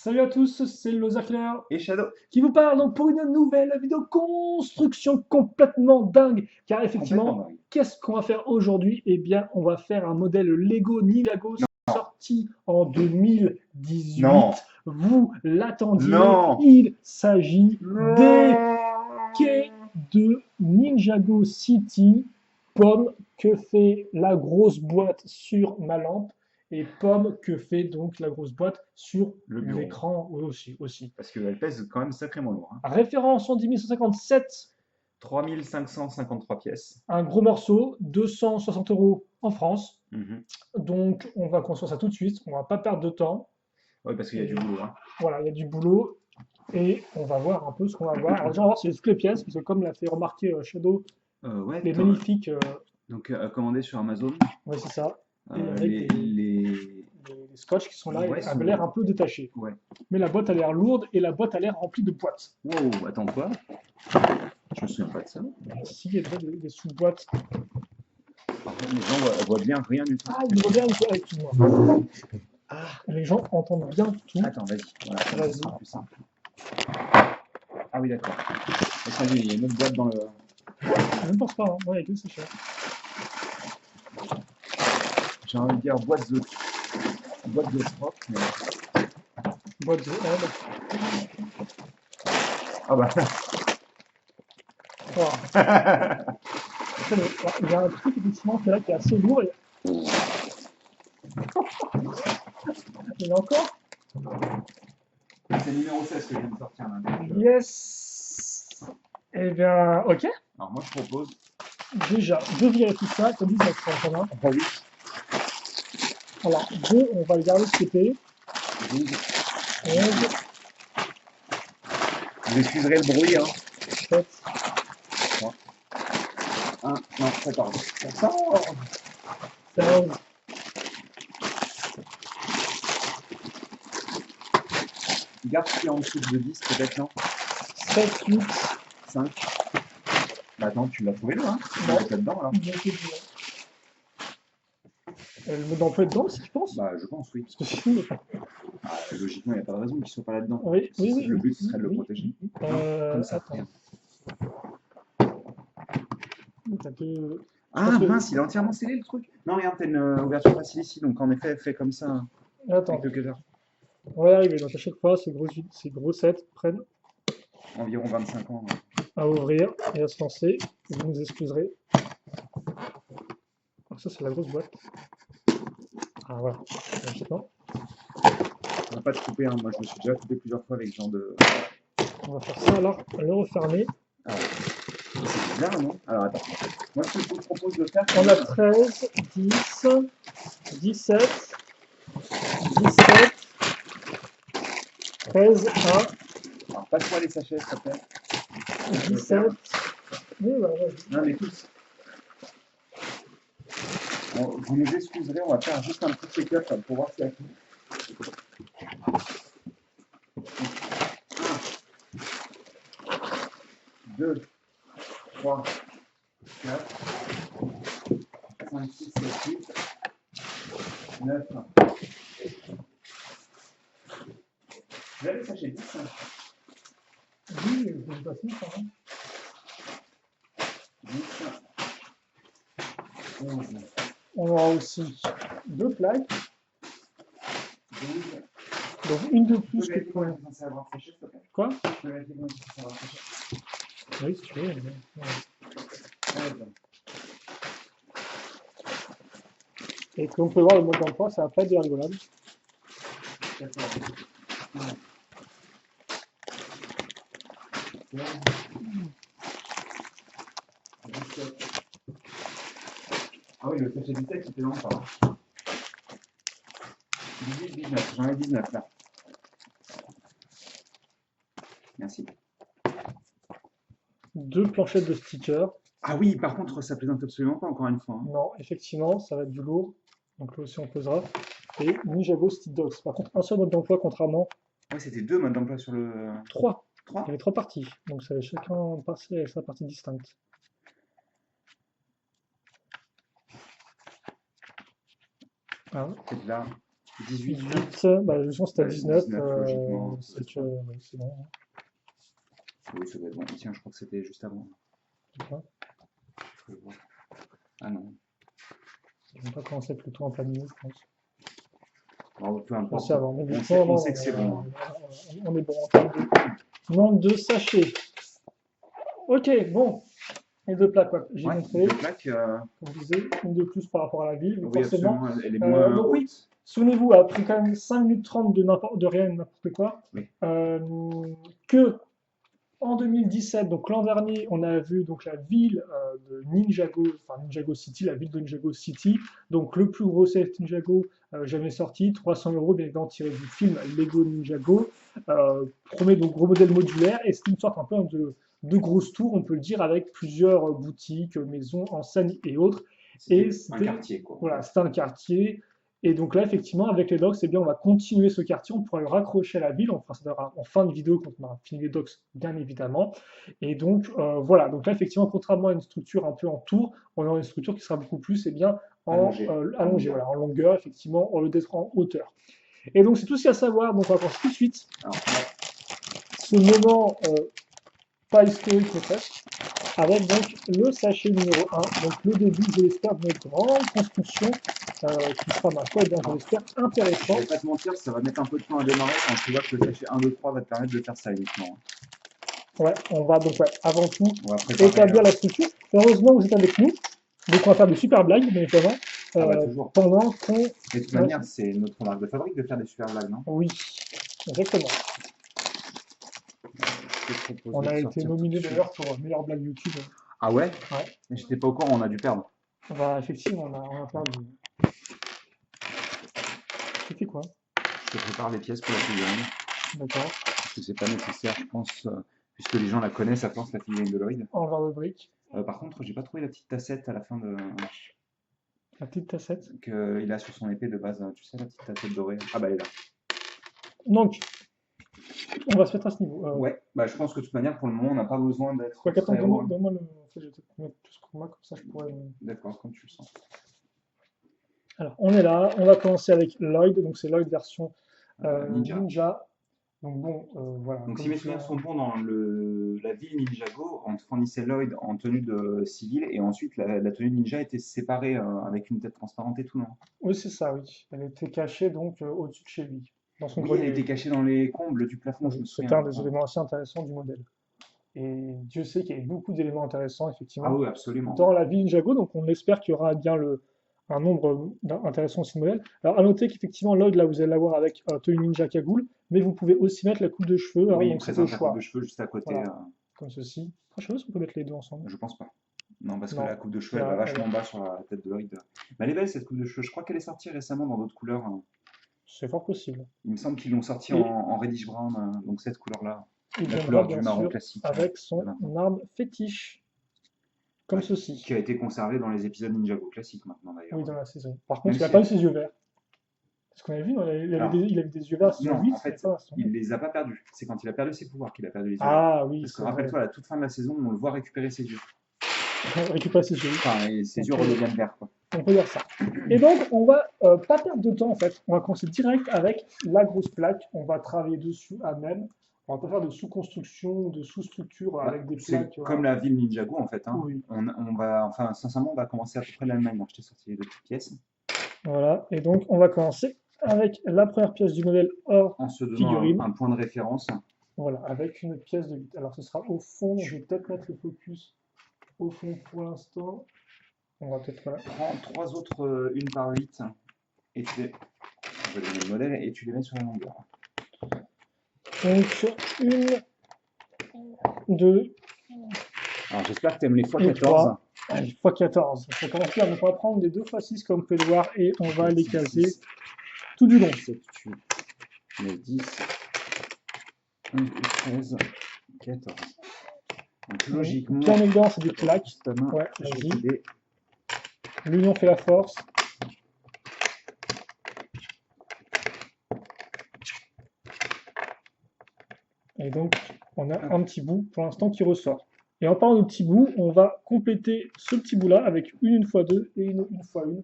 Salut à tous, c'est Lozakler Et Shadow, qui vous parle donc pour une nouvelle vidéo construction complètement dingue. Car complètement effectivement, dingue. qu'est-ce qu'on va faire aujourd'hui? Eh bien, on va faire un modèle Lego Ninjago Non, sorti en 2018. non, Vous l'attendiez, non, il s'agit des quais non. de Ninjago City. Pomme, que fait la grosse boîte sur ma lampe? Et pomme, que fait donc la grosse boîte sur Le bureau. l'écran aussi. Parce qu'elle pèse quand même sacrément lourd. Hein. Référence en 10157, 3553 pièces. un gros morceau, 260 euros en France. Mhm. Donc on va construire ça tout de suite, on va pas perdre de temps. Oui, parce qu'il y a Et du boulot. Hein. voilà, il y a du boulot et on va voir un peu ce qu'on va voir. Alors déjà, on va voir si c'est toutes les pièces, parce que comme l'a fait remarquer Shadow, Ouais, les magnifiques, donc commandé sur Amazon. ouais c'est ça, et Euh, avec les, les... les scotch qui sont là, Ouais, avaient l'air un peu détachés. Ouais. Mais la boîte a l'air lourde et la boîte a l'air remplie de boîtes. Wow, attends quoi? Je me souviens pas de ça. Si, il y a des sous-boîtes. Par contre, les gens voient bien rien du tout. Ah, il me regarde, excuse-moi. Ah, les gens entendent bien tout. Attends, vas-y. Voilà, Vas-y. ça sera plus simple. Ah oui, d'accord. Attends, il y a une autre boîte dans le... Je ne pense pas, hein. Ouais, c'est cher. J'ai envie de dire boîte de stock, mais... Boîte de L. Ah bah... Wow. Après, il y a un truc effectivement qui est là qui est assez lourd. Et... il y en a encore. C'est le numéro 16 que je viens de sortir là. Donc, Yes. Eh bien, ok. alors moi je propose. Déjà, je vérifie ça. Comme dit, ça prend quand même. Ah oui. Alors, 2, on va le garder de côté. 12. 11, Vous excuserez le bruit, hein. 7, 1, non, 14. 16, Garde ce qui est en dessous de 10, peut-être, non? 7, 8, 5. Bah attends, tu l'as trouvé là, hein? Non. C'est là-dedans, alors? Le mode d'emploi est dedans, si tu penses? Bah je pense, oui. Parce que sinon, Ah, logiquement, il n'y a pas de raison qu'il ne soit pas là-dedans. oui, oui, oui. Le but, ce serait de le protéger. Comme ça, Attends. rien. T'as que... Ah mince, il est entièrement scellé le truc. Non, regarde, t'as une ouverture facile ici, donc en effet, fait comme ça, Attends, avec le cutter. on va y arriver. Donc à chaque fois, ces gros sets prennent Environ 25 ans. à ouvrir et à se lancer. Vous nous excuserez. Alors ça, c'est la grosse boîte. Ah voilà. Maintenant, On va pas te couper, hein. Moi je me suis déjà coupé plusieurs fois avec ce genre de... on va faire ça alors, le refermer. Alors, c'est bizarre, non? Alors attends. Moi ce que je vous propose de faire... On a 13, 10, 17, 17, 13, 1, Alors passe-moi les sachets, s'il te plaît. 17. Oui, voilà, vas-y. Non mais tous. Vous nous excuserez, on va faire juste un petit check-up pour voir s'il y a tout. 2, 3, 4, 5, 6, 7, 8, 9. Vous avez les sachets 10, hein? Oui, je vais passer quand même. 10, 11, On aura aussi deux plaques, 12. donc une de Tu peux plus que vérifier pour... combien tu es censé avoir séché, s'il te plaît? Quoi? Tu peux vérifier combien tu es censé avoir séché? Oui, si tu veux. Ouais. 13. Et comme on peut voir, le mode d'emploi, ça va pas être de rigolade. 14. 15. 16. 17. Ah oui, le sachet 17, c'était longtemps. 18, 19. J'en ai 19 là. Merci. Deux planchettes de stickers. Ah oui, par contre, ça plaisante absolument pas, encore une fois. Hein. Non, effectivement, ça va être du lourd. Donc là aussi, on pesera. Et Ninjago Stick Dogs. Par contre, un seul mode d'emploi, contrairement. Ouais, c'était deux modes d'emploi sur le... 3. 3. Il y avait 3 parties. Donc ça va chacun passer avec sa partie distincte. Hein? Peut-être là. 18, 18, bah, le son c'était à 19, 19, logiquement. c'est que, ouais, c'est bon. Oui, ça doit être bon. Tiens, je crois que c'était juste avant. Je sais pas. Je vais voir. Ah non. Je vais pas commencer avec le tour en plein milieu, je pense. Alors, peu Je importe. pensais avant. Mais On non, sait, on non, sait que c'est bon. Hein. on est bon en termes de nombre de sachets. Ok, bon. Les deux plaques, ouais, j'ai Ouais, montré. deux plaques. Comme je disais, une de plus par rapport à la ville, Oui, forcément. absolument. Elle est moins Donc oui, haute. souvenez-vous, après quand même 5 minutes 30 de rien, n'importe quoi, Oui. que en 2017, donc l'an dernier, on a vu donc la ville de Ninjago, enfin Ninjago City, la ville de Ninjago City, donc le plus gros set Ninjago jamais sorti, 300 euros, bien évidemment tiré du film Lego Ninjago, promet donc gros modèle modulaire, et c'est une sorte un peu de grosse tour, on peut le dire, avec plusieurs boutiques, maisons, enseignes et autres. Et C'était un c'était quartier, quoi. voilà, c'était un quartier. Et donc là, effectivement, avec les docks, eh bien, on va continuer ce quartier, on pourra le raccrocher à la ville, on fera ça en fin de vidéo quand on aura fini les docks, bien évidemment. Et donc, voilà, donc là, effectivement, contrairement à une structure un peu en tour, on aura une structure qui sera beaucoup plus, eh bien, allongée, voilà, en longueur, effectivement, au lieu d'être en hauteur. Et donc, c'est tout ce qu'il y a à savoir, donc on va commencer tout de suite Alors, ce moment pas historique, mais presque, avec donc le sachet numéro 1, donc le début, je l'espère, de notre grande construction, qui sera, ma foi, eh bien, je l'espère, je intéressante. vais pas te mentir, ça va mettre un peu de temps à démarrer quand tu vois que le sachet 1, 2, 3 va te permettre de faire ça uniquement. Ouais, on va donc, ouais, avant tout, On va préparer. établir la structure. Heureusement, vous êtes avec nous, donc on va faire des super blagues, bien évidemment, Ah bah toujours. pendant qu'on... Mais de toute manière, c'est notre marque de fabrique de faire des super blagues, non? Oui, exactement. Je te propose On de a été sortir tout nominé de suite. d'ailleurs pour meilleure blague YouTube. Ah ouais? Ouais. J'étais pas au courant, on a dû perdre. Bah, effectivement, on a perdu. Tu fais quoi? Je te prépare les pièces pour la figurine. D'accord. Parce que c'est pas nécessaire, je pense, puisque les gens la connaissent à force, la figurine de Lloyd. Envers de briques. Par contre, j'ai pas trouvé la petite tassette à la fin de. La petite tassette. Qu'il a sur son épée de base. Tu sais, la petite tassette dorée. Ah bah elle est là. Donc, on va se mettre à ce niveau. Ouais, bah je pense que de toute manière, pour le moment, on n'a pas besoin d'être Quoi qu'attends, très haut. donne-moi le. En fait, je vais peut-être mettre plus que moi, comme ça je pourrais. D'accord, comme tu le sens. Alors, on est là, on va commencer avec Lloyd, donc c'est Lloyd version Ninja. Ninja. Donc bon, voilà. Donc si comme mes tu souvenirs as- sont bons, dans la ville Ninjago, on te fournissait Lloyd en tenue de civil et ensuite la tenue ninja était séparée avec une tête transparente et tout, non? Oui, c'est ça, oui. Elle était cachée donc au-dessus de chez lui, dans son Oui, elle grenier. était cachée dans les combles du plafond, je me C'était un souviens. des éléments assez intéressants du modèle. Et Dieu sait qu'il y a beaucoup d'éléments intéressants, Ah effectivement, oui, absolument. dans la ville Ninjago, donc on espère qu'il y aura bien un nombre intéressant aussi de modèles. Alors à noter qu'effectivement, Lloyd, là, vous allez l'avoir avec tenue ninja cagoule, mais vous pouvez aussi mettre la coupe de cheveux, hein, Oui, il donc c'est au présente la coupe choix. de cheveux juste à côté. Voilà, comme ceci. Après, je sais pas si on peut mettre les deux ensemble. Je pense pas. Non, parce que Non. la coupe de cheveux, elle Là, va vachement bas sur la tête de Lloyd. Mais elle est belle cette coupe de cheveux. Je crois qu'elle est sortie récemment dans d'autres couleurs. Hein. c'est fort possible. Il me semble qu'ils l'ont sortie Et en reddish brown, donc cette couleur-là. il La viendra couleur du bien marron sûr classique. avec de son maintenant. arme fétiche, comme Ouais, ceci. qui a été conservé dans les épisodes Ninjago classiques maintenant d'ailleurs. Oui, dans la saison. Par Même contre, il n'a si pas eu ses yeux verts. Parce qu'on a vu, Alors, il avait des yeux verts à saison non, 8, en mais fait, pas à saison il 9. les a pas perdus. C'est quand il a perdu ses pouvoirs qu'il a perdu les yeux. Ah oui, Parce que c'est vrai. rappelle-toi, à la toute fin de la saison, on le voit récupérer ses yeux. Récupérer ses yeux. Enfin, et ses yeux redeviennent verts, quoi. On peut dire ça. Et donc, on va pas perdre de temps en fait. On va commencer direct avec la grosse plaque. On va travailler dessus à même. On va pas faire de sous-construction, de sous-structure Bah, avec des c'est plaques. comme la ville Ninjago en fait. Hein. Oui. On va, enfin, sincèrement, on va commencer à peu près de la même manière. Je t'ai sorti les deux petites pièces. Voilà. Et donc, on va commencer avec la première pièce du modèle hors En se donnant figurine. un point de référence. Voilà, avec une pièce de 8. Alors, ce sera au fond. Je vais peut-être mettre le focus au fond pour l'instant. On va peut-être. Voilà. Prends trois autres 1 par 8 et tu les. Je vais donner le modèle et tu les mets sur la longueur. Donc, une, deux, Alors j'espère que tu aimes les et x14. 3. Allez, x14. Ça commence bien. Donc, on va prendre des 2x6 comme vous pouvez le voir et on va les caser tout du long. 7, 8, 9, 10, 11, 12, 13, 14. Donc logiquement, Bien évidemment, c'est des plaques. ta main, Ouais, je vais vas-y. t'aider. L'union fait la force. Et donc, on a un petit bout pour l'instant qui ressort. Et en parlant de petit bout, on va compléter ce petit bout-là avec une x2 et une x1.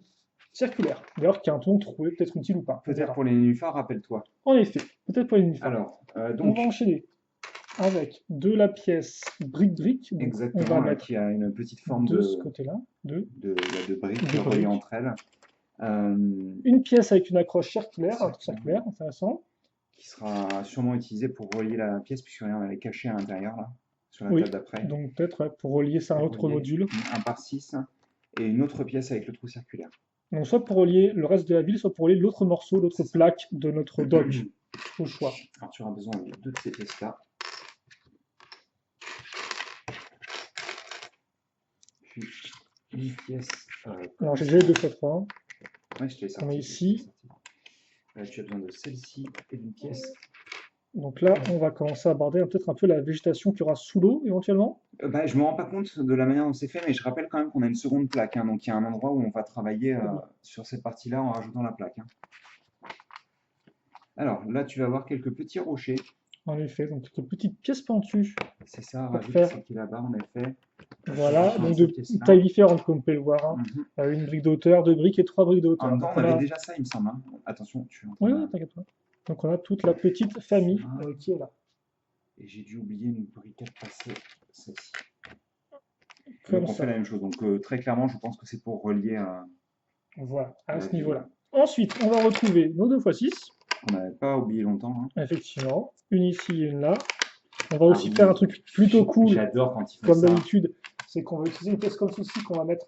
circulaire. D'ailleurs, qui est un ton trouvé peut-être utile ou pas. On Peut-être verra. pour les nénuphars, rappelle-toi. En effet, peut-être pour les nénuphars. Alors, On donc, va enchaîner avec de la pièce brique-brique. Donc, on va exactement, là, mettre qui a une petite forme de ce côté-là, de briques de reliées briques. entre elles, euh, Une pièce avec une accroche circulaire, un truc Circulaire. circulaire, intéressant. qui sera sûrement utilisée pour relier la pièce, puisque rien, elle est cachée à l'intérieur, là, sur la Oui, table d'après. donc peut-être ouais, pour relier ça à un Pour autre relier module. un par 6 et une autre pièce avec le trou circulaire. Donc soit pour relier le reste de la ville, soit pour relier l'autre morceau, l'autre C'est ça. plaque de notre Dodge, au choix. Alors, tu auras besoin de deux de ces pièces-là. Puis une pièce. Alors j'ai déjà les 2x3. Ouais, je te l'ai sorti. On est ici. Tu as besoin de celle-ci et d'une pièce. Donc là, on va commencer à aborder peut-être un peu la végétation qu'il y aura sous l'eau, éventuellement. Bah, je me rends pas compte de la manière dont c'est fait, mais je rappelle quand même qu'on a une seconde plaque, hein, donc il y a un endroit où on va travailler sur cette partie-là en rajoutant la plaque, hein. Alors là, tu vas avoir quelques petits rochers. En effet, donc quelques petites pièces pentues. C'est ça, Pour rajoute faire- celle qui est là-bas, en effet. Voilà, Sur donc cette de pièce-là. tailles différentes, comme on peut le voir, hein. Mhm. Une brique d'auteur, 2 briques et 3 briques En d'auteur. même temps, Donc on on avait a... déjà ça, il me semble, hein. Attention, tu es en train Oui, de- oui, t'inquiète pas. Donc on a toute la petite famille Voilà. qui est là. Et j'ai dû oublier une briquette passée, celle-ci. Comme Donc on ça. fait la même chose. Donc très clairement, je pense que c'est pour relier Voilà, à la ce ville. niveau-là. Ensuite, on va retrouver nos 2x6. On n'avait pas oublié longtemps, hein. Effectivement, une ici et une là. On va aussi oui. faire un truc plutôt cool, J'adore quand ils font comme ça. d'habitude, c'est qu'on va utiliser une pièce comme ceci qu'on va mettre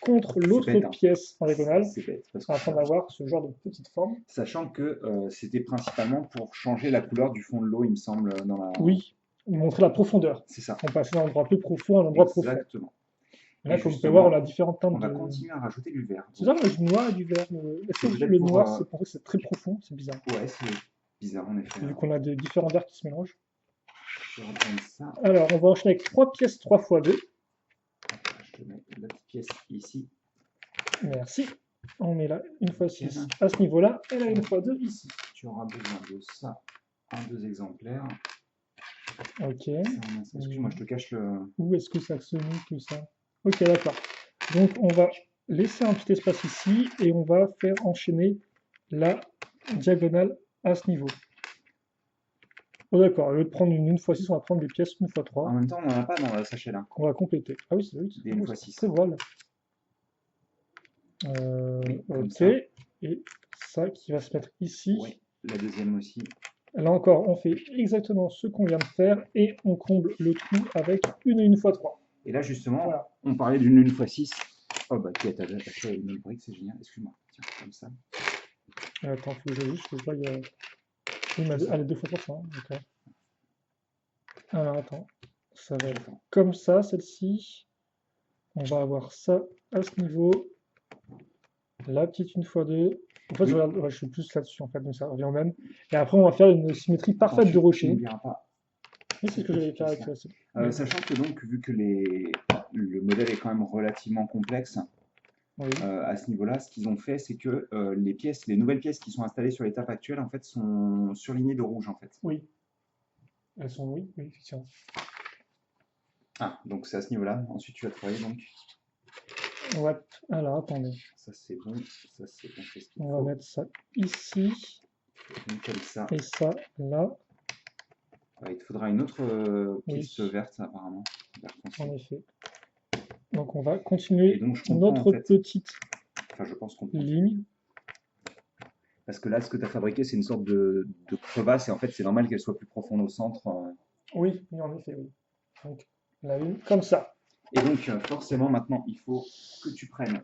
contre l'autre bête, hein. pièce en diagonale, C'est bête, parce que afin d'avoir ce genre de petite forme. sachant que c'était principalement pour changer la couleur du fond de l'eau, il me semble, dans la. Oui, montrer la profondeur. C'est ça. On passe d'un endroit peu profond à un endroit profond. Exactement. Et là, Et comme vous pouvez justement, voir, on a différentes teintes On va de... continuer à rajouter du vert. C'est ça, moi, du noir et du vert. Est-ce que peut-être le pour, noir, c'est pour ça que c'est très profond, c'est bizarre. Ouais, c'est bizarre en effet. Vu qu'on a des différents verts qui se mélangent. Je vais reprendre ça. Alors, on va enchaîner avec 3 pièces 3x2. Je te mets la petite pièce ici. Merci. On met là une fois 6 Bien. à ce niveau-là, et là une fois 2 ici. Tu auras besoin de ça en 2 exemplaires. Ok. Excuse-moi, je te cache le. Où est-ce que ça se met tout ça? Ok, d'accord. Donc on va laisser un petit espace ici et on va faire enchaîner la diagonale à ce niveau. Oh d'accord, au lieu de prendre une 1x6, on va prendre des pièces 1x3 En même temps, on n'en a pas dans la sachet là. qu'on va compléter. Ah oui, c'est Des 1x6. très voile. Oui, comme ok, ça. et ça qui va se mettre ici. Oui, la deuxième aussi. Là encore, on fait exactement ce qu'on vient de faire et on comble le trou avec une 1x3. Et là, justement, Voilà. on parlait d'une 1x6. Oh bah, qui est attaché à une autre brique, c'est génial. Excuse-moi. Tiens, comme ça. Attends, faut que j'ajuste, je vois, il y a... Oui, mais elle est 2x3, hein, d'accord. Alors attends, ça va être J'attends. comme ça, celle-ci. On va avoir ça à ce niveau. La petite 1x2. En fait, Oui. je suis plus là-dessus, en fait, donc ça revient au même. Et après, on va faire une symétrie parfaite de rocher. n'oublieras pas. Oui, c'est ce que j'allais faire avec ça. Sachant que donc, vu que le modèle est quand même relativement complexe, Oui. à ce niveau-là, ce qu'ils ont fait, c'est que les nouvelles pièces qui sont installées sur l'étape actuelle, en fait, sont surlignées de rouge, en fait. Oui. Elles sont, oui, effectivement. Ah, donc c'est à ce niveau-là. Ensuite, tu vas travailler, donc. Ouais. Alors, attendez. Ça, c'est bon. Ça, c'est bon. C'est ce qu'il On va faut. mettre ça ici Donc, comme ça. et ça là, Ouais, il te faudra une autre Oui. piste verte, apparemment. Vert foncé. en effet. Donc, on va Et continuer donc, je comprends, notre en fait. petite Enfin, je pense qu'on ligne. Parce que là, ce que tu as fabriqué, c'est une sorte de crevasse, et en fait, c'est normal qu'elle soit plus profonde au centre. Oui, en effet, oui. Donc, la ligne comme ça. Et donc, forcément, maintenant, il faut que tu prennes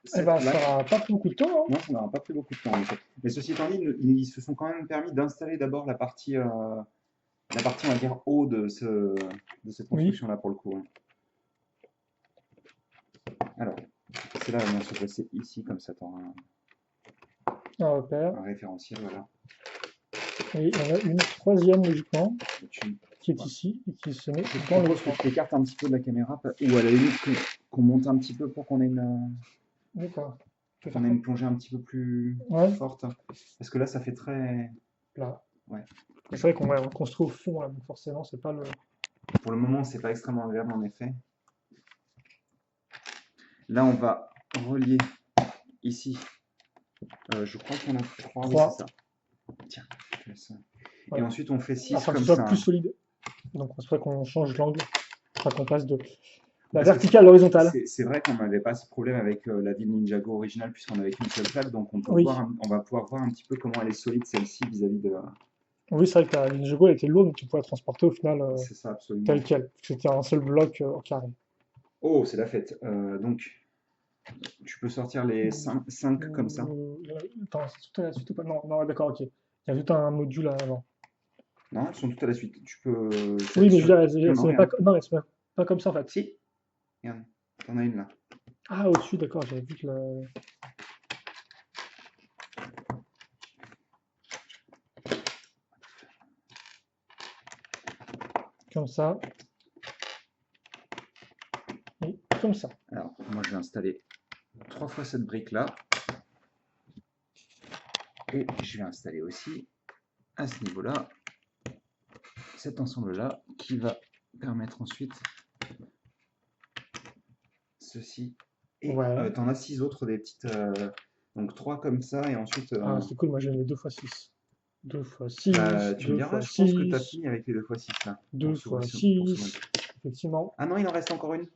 Eh cette ben, ça plaque. n'aura pas pris beaucoup de temps, hein. Non, ça n'aura pas pris beaucoup de temps, en effet. Mais ceci étant dit, ils se sont quand même permis d'installer d'abord la partie, on va dire, haut de cette construction-là, pour le coup, hein. Alors, c'est là, on va se placer ici, comme ça, tu auras Un repère. un référentiel, voilà. Et on a une troisième, logiquement, Et tu- qui est Voilà. ici et qui se met Je dans le propose que coin. tu t'écartes un petit peu de la caméra, ou à la limite qu'on monte un petit peu pour qu'on ait D'accord. Je vais qu'on faire ait ça une plongée un petit peu plus Ouais. forte. Parce que là, ça fait très. là. Ouais. C'est vrai qu'on on construit au fond, là, donc forcément, c'est pas le. Pour le moment, c'est pas extrêmement agréable en effet. Là, on va relier ici, je crois qu'on en fait 3, oui, 3. c'est ça. Tiens, je fais ça. Ouais. Et ensuite, on fait 6 Afin que comme ce soit ça. plus solide. Donc, c'est vrai qu'on change l'angle. Afin qu'on passe de la Parce que verticale à l'horizontale. c'est vrai qu'on n'avait pas ce problème avec la ville Ninjago originale, puisqu'on avait qu'une seule plaque, donc on, peut Oui. voir on va pouvoir voir un petit peu comment elle est solide celle-ci vis-à-vis de. Oui, c'est vrai que la Ninjago elle était lourde, mais tu pouvais la transporter au final C'est ça, absolument. tel quel. C'était un seul bloc au carré. Oh, c'est la fête. Donc, tu peux sortir les 5 comme ça. Attends, c'est tout à la suite ou pas? Non, non, d'accord, ok. Il y a tout un module avant. Non, elles sont toutes à la suite. Tu peux. Oui, mais je veux dire, Non, non, c'est pas, regarde. non, mais c'est pas comme ça en fait. Si, regarde. T'en as une là. Ah, au-dessus, d'accord, j'avais vu que comme ça. Et comme ça. Alors, moi, je vais installer 3 fois cette brique-là. Et je vais installer aussi, à ce niveau-là, cet ensemble-là, qui va permettre ensuite ceci. Et Ouais. tu en as 6 autres, des petites. Donc 3 comme ça, et ensuite. Ah, c'est cool, moi j'ai mis 2 x 6. 2 x 6, Tu me 2 diras, x je pense que tu as 6, fini avec les 2 x 6 là. 2 Pour x s'ouvrir. 6, effectivement. Ah non, il en reste encore une.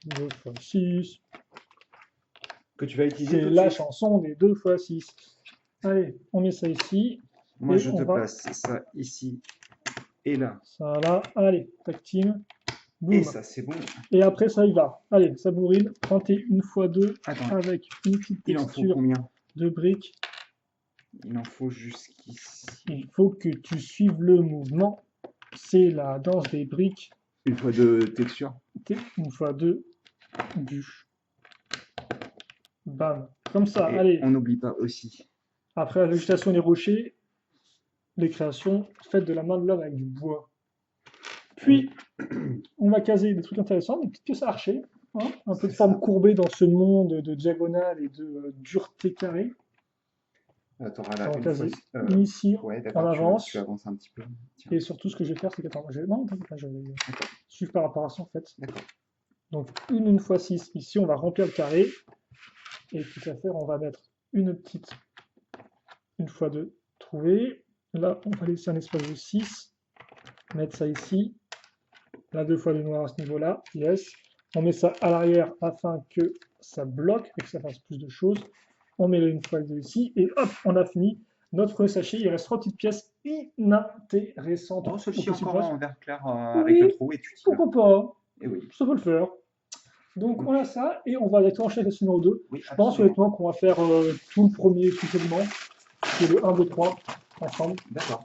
2 x 6. Que tu vas utiliser C'est tout de la suite. chanson des 2 x 6. Allez, on met ça ici. Moi, Et je on te va. place ça ici et là. Ça là. Allez, tac team. Et Boum. ça, c'est bon. Et après, ça y va. Allez, ça bourrine. Tentez une x 2 Attends, avec une petite il en faut texture combien? de briques. Il en faut jusqu'ici. Il faut que tu suives le mouvement. C'est la danse des briques. Une fois de texture. Une x 2 du. Bam. Comme ça, Et allez. on n'oublie pas aussi. Après la végétation des rochers, les créations faites de la main de l'homme avec du bois. Puis, on va caser des trucs intéressants, des petites pièces à archer, hein, un peu de C'est forme ça. courbée dans ce monde de diagonale et de dureté carrée. Tu auras là On va une caser fois. ici, Ouais, en d'accord, avance. tu avances un petit peu. Tiens, Et surtout, ce que je vais faire, c'est que. Attends, non, t'inquiète pas, je vais suivre par rapport à ça en fait. d'accord. Donc, une x 6, ici, on va remplir le carré. Et quitte à faire, on va mettre une petite, une x 2, trouver. Là, on va laisser un espace de 6. Mettre ça ici. Là, 2 fois du noir à ce niveau-là. Yes. On met ça à l'arrière afin que ça bloque et que ça fasse plus de choses. On met une fois de ici. Et hop, on a fini notre premier sachet. Il reste 3 petites pièces inintéressantes. Oh, celle-ci au possible encore proche. en vert clair Oui, avec le trou et tu tires. Pourquoi pas? Et oui. Ça peut le faire. Donc on a ça et on va directement enchaîner avec le numéro 2. Oui, Je pense honnêtement qu'on va faire tout le premier sous-segment, qui est le 1, 2, 3, ensemble. D'accord.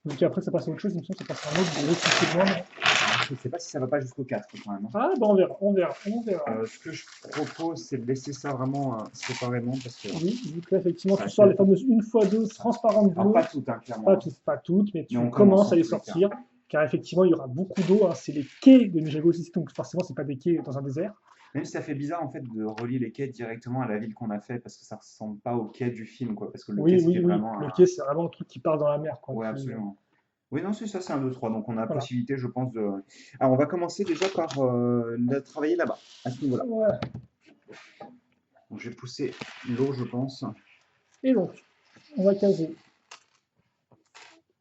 Donc après ça passe à autre chose, il me semble que ça passe à un autre gros sous-segment. Je ne sais pas si ça va pas jusqu'au 4 quand même. Ah bah on verra, on verra. Ce que je propose, c'est de laisser ça vraiment séparément parce que. Oui, vu que là effectivement Ça tu sors les fait- fameuses 1x2 transparentes Alors bleues. pas toutes, hein, clairement. Pas toutes, mais tu Mais on commences commence à les en tous les sortir. Car effectivement il y aura beaucoup d'eau, hein. C'est les quais de Ninjago City, donc forcément c'est pas des quais dans un désert. Même si ça fait bizarre en fait de relier les quais directement à la ville qu'on a fait parce que ça ressemble pas au quai du film quoi. Parce que le quai Oui, c'était oui, oui. vraiment. Le quai c'est vraiment le truc qui part dans la mer, quoi. Ouais, absolument. Oui, non, c'est ça, c'est un 2-3. Donc on a la Voilà. possibilité, je pense, de. Alors on va commencer déjà par travailler là-bas, à ce niveau-là. Ouais. Donc je vais pousser l'eau, je pense. Et donc, on va caser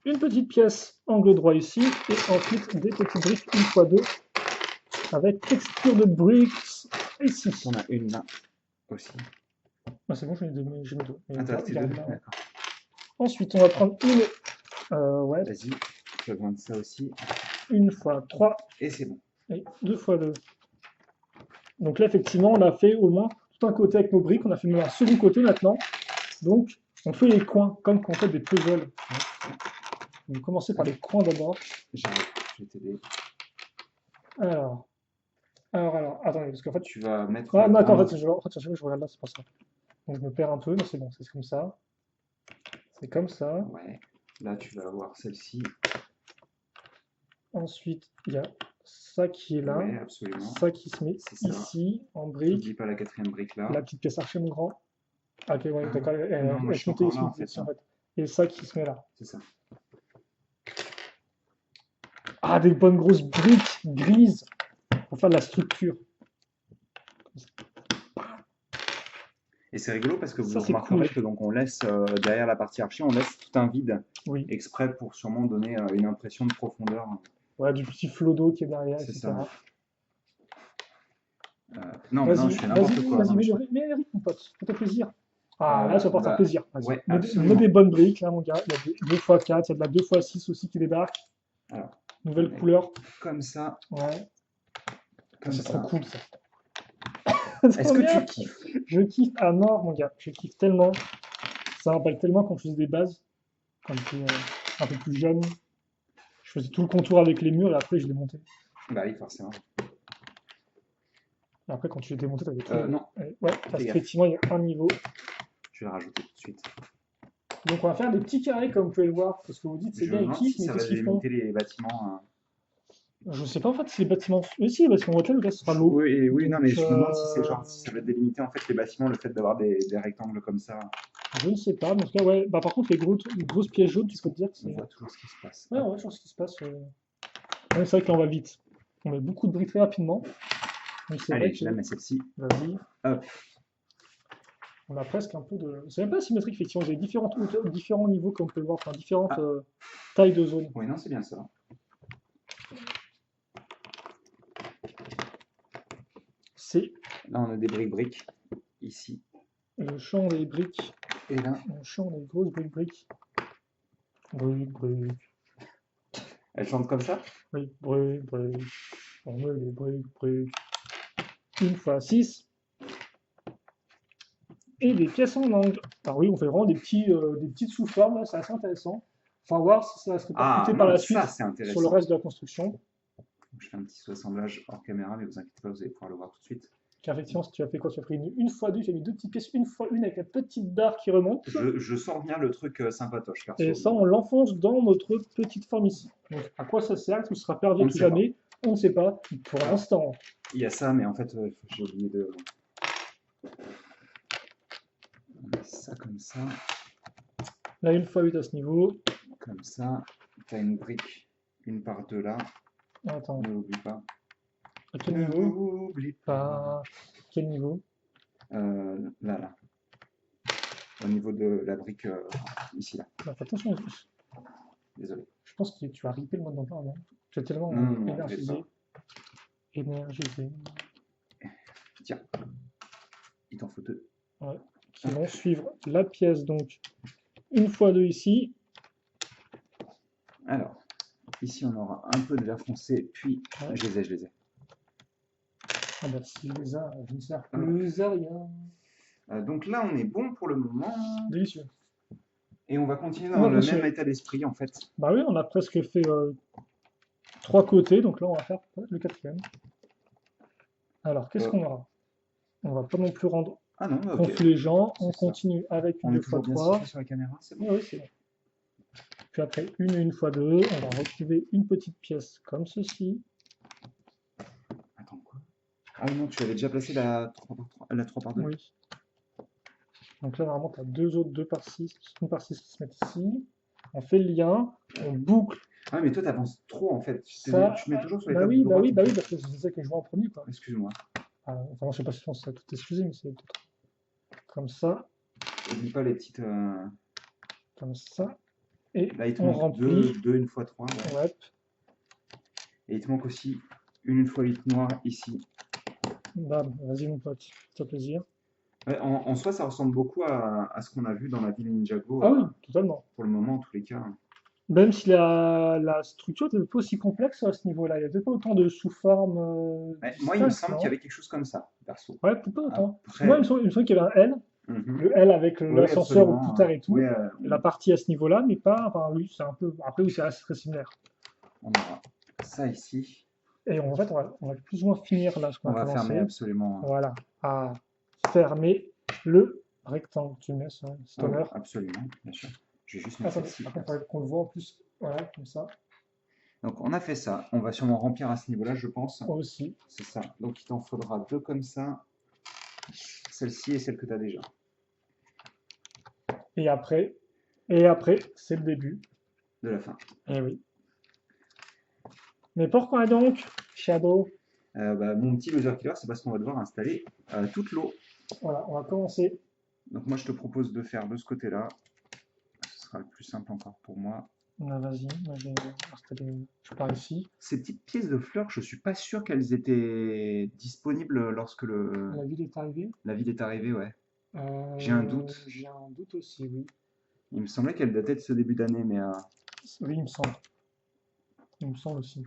une petite pièce angle droit ici, et ensuite des petites briques 1x2 avec texture de bricks ici. On a une là aussi. Ah, c'est bon, j'ai mis deux. Ah, t'as resté deux? Là, ouais. D'accord. Ensuite, on va prendre une. Ouais, Vas-y, tu as besoin de ça aussi. 1x3 Et c'est bon. et 2x2. Donc là, effectivement, on a fait au moins tout un côté avec nos briques, on a fait même un second côté maintenant. Donc, on fait les coins, comme quand on fait des puzzles. On va commencer par les coins d'abord. J'arrive, je vais t'aider. Alors, attendez, parce qu'en fait, Tu vas mettre. ah, non, attends, grande- en fait, je regarde là, c'est pas ça. Donc je me perds un peu, mais c'est bon, c'est comme ça. C'est comme ça. Ouais, là tu vas avoir celle-ci. Ensuite, il y a ça qui est là. Ouais, absolument. Ça qui se met C'est ça. ici, en brique. N'oublie pas la quatrième brique là. La petite pièce archée, mon grand. Ah, ok, ouais, d'accord. non, moi, je suis se mettait encore ici, là, en fait, ici, hein. en fait. Et ça qui se met là. C'est ça. Ah, des bonnes grosses briques grises pour faire de la structure. Et c'est rigolo parce que Ça, vous c'est remarquerez cool. que donc on laisse derrière la partie archi, on laisse tout un vide Oui. exprès pour sûrement donner une impression de profondeur. Ouais, du petit flot d'eau qui est derrière, C'est ça. etc. Non, maintenant Vas-y, je fais vas-y, n'importe quoi. vas-y, Non, mais je fais... mets les rythmes, mon pote. Fais-toi plaisir. Ah, là, ça va faire bah, plaisir. Vas-y. ouais, Mets des absolument. bonnes briques, là, mon gars. Il y a des 2x4, il y a de la 2x6 aussi qui débarque. Alors, on Nouvelle met couleur. comme ça, Ouais. comme C'est trop ça. cool, ça. Est-ce Trop que bien. tu kiffes? Je kiffe à mort, mon gars. Je kiffe tellement. Ça me rappelle tellement quand je faisais des bases, quand j'étais un peu plus jeune. Je faisais tout le contour avec les murs et après, je les montais. Bah oui, forcément. Et après, quand tu les démontais, t'avais tout. Non, Ouais, fais parce gaffe. qu'effectivement, il y a un niveau. Je vais le rajouter tout de suite. Donc, on va faire des petits carrés, comme vous pouvez le voir. Parce que vous dites, c'est Je me bien, ils demande kiffent, si mais ça va qu'est-ce qu'ils font? délimiter les bâtiments. Je sais pas en fait si les bâtiments. Oui, si les bâtiments hôtels, là, ce sera l'eau. Oui, oui, non, Donc, mais je me demande si c'est genre, si ça va délimiter en fait les bâtiments, le fait d'avoir des rectangles comme ça. je ne sais pas. Mais en tout cas, ouais. Bah, par contre, les grosses pièces jaunes, tu Est-ce peux qu'on te dire que on c'est. voit toujours ce qui se passe? Ouais, Hop. ouais, je vois ce qui se passe. Ouais, c'est vrai que là, on va vite. On met beaucoup de briques très rapidement. Donc, c'est vrai Allez, je que. la mets celle-ci. Vas-y. Hop. On a presque un peu de. C'est même pas symétrique, effectivement. Vous avez différentes hauteurs, différents niveaux, comme on peut le voir. Enfin, différentes Ah, tailles de zones. oui, non, c'est bien ça. C'est Là, on a des briques-briques. Ici le champ des briques. et là. Le champ des grosses briques. Briques, briques. Elle chante comme ça? Briques, briques, briques. On met les briques, briques. Une fois 6. Et des pièces en angle. Alors oui, on fait vraiment des petites sous-formes, là, c'est assez intéressant. Enfin, voir si ça va se Ah répercuter par non, la ça suite c'est sur le intéressant. reste de la construction. Je fais un petit assemblage hors caméra, mais vous inquiétez pas, vous allez pouvoir le voir tout de suite. Car effectivement, si tu as fait quoi? Tu as pris une fois deux, tu as mis deux petites pièces, une fois une avec la petite barre qui remonte. Je sens bien le truc sympatoche, Et perso. ça, on l'enfonce dans notre petite forme ici. Donc, à quoi ça sert? Tout sera perdu On à ne tout sait pas. jamais. On ne sait pas. Pour Alors, l'instant. il y a ça, mais en fait, j'ai oublié de. On met ça comme ça. Là, une fois 8 à ce niveau. Comme ça. Tu as une brique, une par deux là. Attends, Ne l'oublie pas. à quel Ne niveau? l'oublie pas. Quel niveau? Là, là. Au niveau de la brique, ici, là. Bah, fais attention. Désolé. Je pense que tu vas ripper le mode d'emploi avant. Tu es tellement Non, non, non, t'inquiète énergisé. pas. Énergisé. Tiens, il t'en faut deux. Ouais. Qui vont suivre la pièce. Donc, une fois deux ici. Alors, ici, on aura un peu de vert foncé, puis Ouais. je les ai. Ah bah, si je les ai, je ne sers plus à rien. Donc là, on est bon pour le moment. Délicieux. Et on va continuer On dans va le continuer. même état d'esprit, en fait. Bah oui, on a presque fait 3 côtés, donc là on va faire le 4e. Alors, qu'est-ce qu'on aura? On va pas non plus rendre Ah non, bah, ok. confus les gens. On C'est ça. continue avec On une est toujours bien 2x3. situé sur la caméra, c'est bon. Oui, c'est bon. Puis après, une fois deux, on va retrouver une petite pièce comme ceci. Attends, quoi? Ah non, tu avais déjà placé la 3x2. Oui. Donc là, normalement, tu as deux autres 2x6, une par 6 qui se mettent ici. On fait le lien, on boucle Ah, mais toi, t'avances trop, en fait. Tu ça. te mets toujours sur les Bah tables oui, de bah droite. oui, bah oui, parce que c'est ça que je vois en premier, quoi. Excuse-moi. Enfin, je sais pas si on s'est tout excusé, mais c'est peut-être comme ça, N'oublie pas les petites. comme ça. Et Là, il te on manque remplit. deux 1x3. Ouais. Ouais. Et il te manque aussi une 1x8 noire ici. Bam, vas-y mon pote, c'est plaisir. Ouais, en soi, ça ressemble beaucoup à ce qu'on a vu dans la ville Ninjago. Ah oui, totalement. Pour le moment, en tous les cas. Même si la structure n'est pas aussi complexe à ce niveau-là, il y a peut-être pas autant de sous-formes Ouais, moi, il me distinctes, semble qu'il y non? avait quelque chose comme ça, perso. Ouais, peut-être pas autant. Parce que moi, Après, il me semble qu'il y avait un L, mhm. le L avec Oui, l'ascenseur ou absolument. plus tard et Oui, tout, la partie à ce niveau-là, mais pas, enfin oui, c'est un peu, après oui, c'est assez très similaire. on aura ça ici. Et en fait, on va plus ou moins finir là ce qu'on On a va fermer commencé. absolument. Voilà, à fermer le rectangle. Tu mets ça, c'est Ah oui, honneur. absolument, bien sûr. Je vais juste mettre Attendez, celle-ci. par contre, il faudrait qu'on le voit en plus. Voilà, comme ça. Donc, on a fait ça. On va sûrement remplir à ce niveau-là, je pense. Aussi. C'est ça. Donc, il t'en faudra deux comme ça. Celle-ci et celle que tu as déjà. Et après, et après, c'est le début. De la fin. Eh oui. Mais pourquoi donc, Shadow? Mon petit loser killer, c'est parce qu'on va devoir installer toute l'eau. Voilà, on va commencer Donc moi, je te propose de faire de ce côté-là. Ce sera le plus simple encore pour moi. Vas-y, moi j'ai installé. Je pars ici. Ces petites pièces de fleurs, je suis pas sûr qu'elles étaient disponibles lorsque La ville est arrivée. la ville est arrivée, ouais. J'ai un doute. J'ai un doute aussi, oui. Il me semblait qu'elle datait de ce début d'année, mais Oui, il me semble. Il me semble aussi.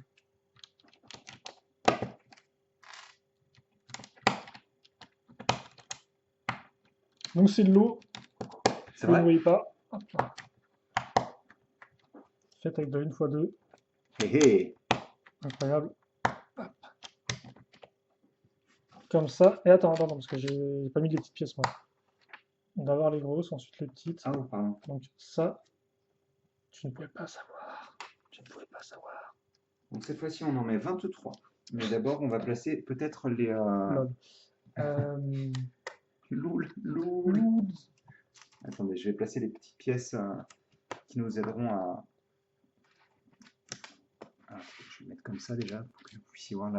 Donc c'est de l'eau. c'est Vous ne vrai. voyez pas. Hop là. Faites avec de la 1x2. Hé hé. Incroyable. Hop. Comme ça. Et attends, parce que j'ai pas mis les petites pièces moi. On va voir les grosses, ensuite les petites. Ah, pardon. Donc ça, tu ne pouvais pas savoir. Tu ne pouvais pas savoir. Donc cette fois-ci, on en met 23. Mais d'abord, on va placer peut-être les... Lol. Euh, Loul. Attendez, je vais placer les petites pièces qui nous aideront à... je vais mettre comme ça déjà, pour que vous puissiez voir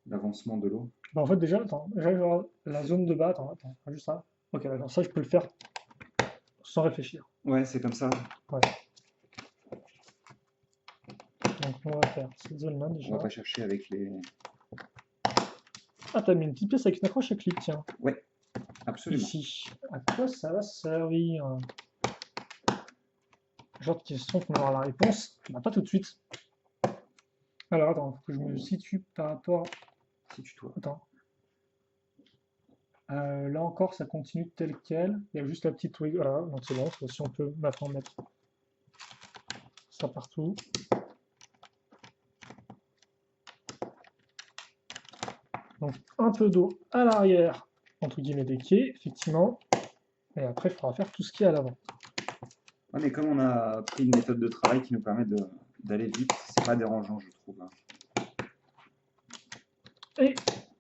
l'avancement de l'eau. Bah, en fait, déjà, attends, déjà, je vais voir la zone de bas. Attends, juste ça. Ok, d'accord, ça, je peux le faire sans réfléchir. Ouais, c'est comme ça. Ouais. Donc, on va faire cette zone-là On déjà. va pas chercher avec les... Ah, t'as mis une petite pièce avec une accroche à clip, tiens. Ouais, absolument. Ici. À quoi ça va servir? Genre de question qu'on aura la réponse. Bah, pas tout de suite. Alors, attends, faut que je me situe par rapport. Situe-toi. Attends. Là encore, ça continue tel quel. Il y a juste la petite twig. Voilà, donc c'est bon. Si on peut maintenant mettre ça partout. Donc un peu d'eau à l'arrière, entre guillemets, des quais, effectivement. Et après, il faudra faire tout ce qui est à l'avant. Ouais, mais comme on a pris une méthode de travail qui nous permet d'aller vite, c'est pas dérangeant, je trouve. Et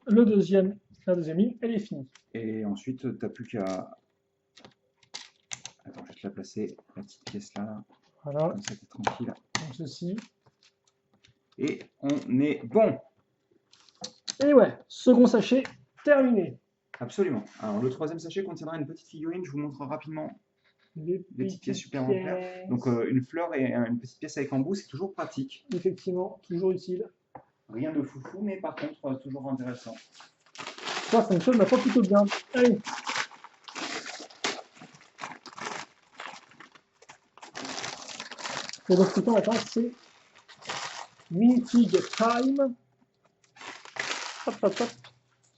la deuxième ligne, elle est finie. Et ensuite, tu n'as plus qu'à... Attends, je vais te la placer, la petite pièce là. Voilà. Comme ça, tu es tranquille. Comme ceci. Et on est bon. Et ouais, second sachet terminé. Absolument. Alors, le troisième sachet contiendra une petite figurine. Je vous montre rapidement Les petites pièces supplémentaires. Donc, une fleur et une petite pièce avec embout, c'est toujours pratique. Effectivement, toujours utile. Rien de foufou, mais par contre, toujours intéressant. Ça fonctionne ma foi plutôt bien. Allez. Et donc, ce qu'on attend, c'est Minifig Time. Hop, hop, hop.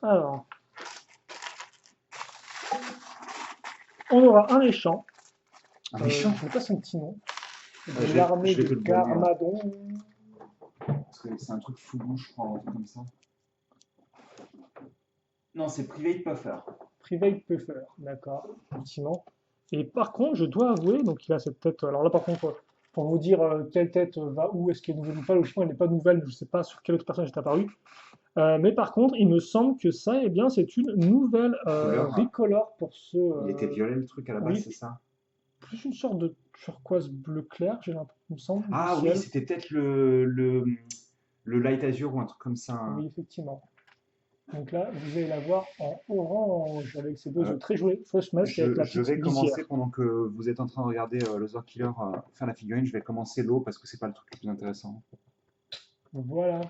Alors, on aura un méchant. Un méchant. Je ne sais pas son petit nom. Je L'armée vais te de le donner, hein. Garmadon. Parce que c'est un truc foulou, je crois, un truc comme ça. Non, c'est Private Puffer. Private Puffer, d'accord, effectivement. Et par contre, je dois avouer, donc il a cette tête. Alors là, par contre, pour vous dire quelle tête va où, est-ce qu'elle est nouvelle ou pas, logiquement, elle n'est pas nouvelle, je ne sais pas sur quel autre personnage est apparu. Mais par contre, il me semble que ça, eh bien, c'est une nouvelle recolor pour ce. Il était violet le truc à la base, oui, c'est ça? plus une sorte de turquoise bleu clair, j'ai l'impression, il me semble. Ah du oui, ciel. c'était peut-être le Light Azure ou un truc comme ça, hein. Oui, effectivement. Donc là, vous allez la voir en orange avec ses deux Euh, œufs très jolis, fausse masque avec la Je petite vais visière. commencer pendant que vous êtes en train de regarder Loser Killer faire la figurine. Je vais commencer l'eau parce que c'est pas le truc le plus intéressant. Voilà.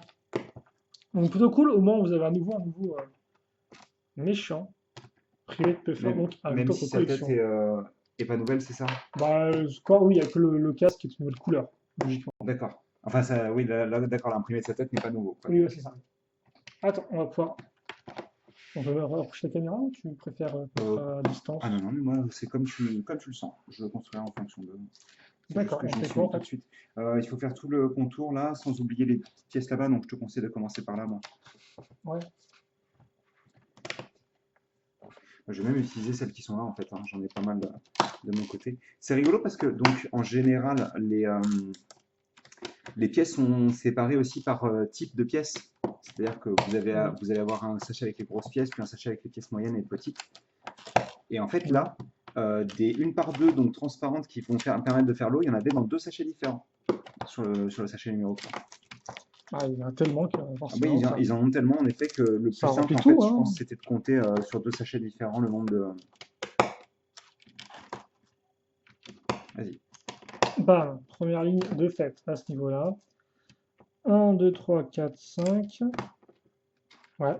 Donc plutôt cool, au moins vous avez un nouveau méchant. Privé peut faire donc avec Même d'autres si sa tête collections. est pas nouvelle, c'est ça? Bah, quoi, oui, il n'y a que le casque qui est une nouvelle couleur, logiquement. D'accord. Enfin, ça, oui, là, d'accord, l'imprimé de sa tête n'est pas nouveau, quoi. Oui, ouais, c'est ça. Attends, on va pouvoir. On peut rapprocher la caméra ou tu préfères mettre à distance? Ah non, non, mais moi, c'est comme tu le sens. Je construirai en fonction de. D'accord, C'est juste que on je me fait suis quoi mis en tout fait? de suite. Il faut faire tout le contour là, sans oublier les petites pièces là-bas, donc je te conseille de commencer par là, moi. Ouais. Je vais même utiliser celles qui sont là en fait, hein. J'en ai pas mal de mon côté. C'est rigolo parce que donc en général les pièces sont séparées aussi par type de pièces. C'est-à-dire que vous allez avoir un sachet avec les grosses pièces, puis un sachet avec les pièces moyennes et petites. Et en fait là, des 1/2 donc transparentes qui vont permettre de faire l'eau, il y en avait dans 2 sachets différents sur le sachet numéro 3. Ah, il y en a tellement que Ah oui, forcément, ça, ils en ont tellement en effet que le ça plus simple remplit en fait, tout, je hein. pense, c'était de compter sur 2 sachets différents le nombre de. Vas-y. Bam, première ligne de fait à ce niveau-là. 1, 2, 3, 4, 5. Ouais,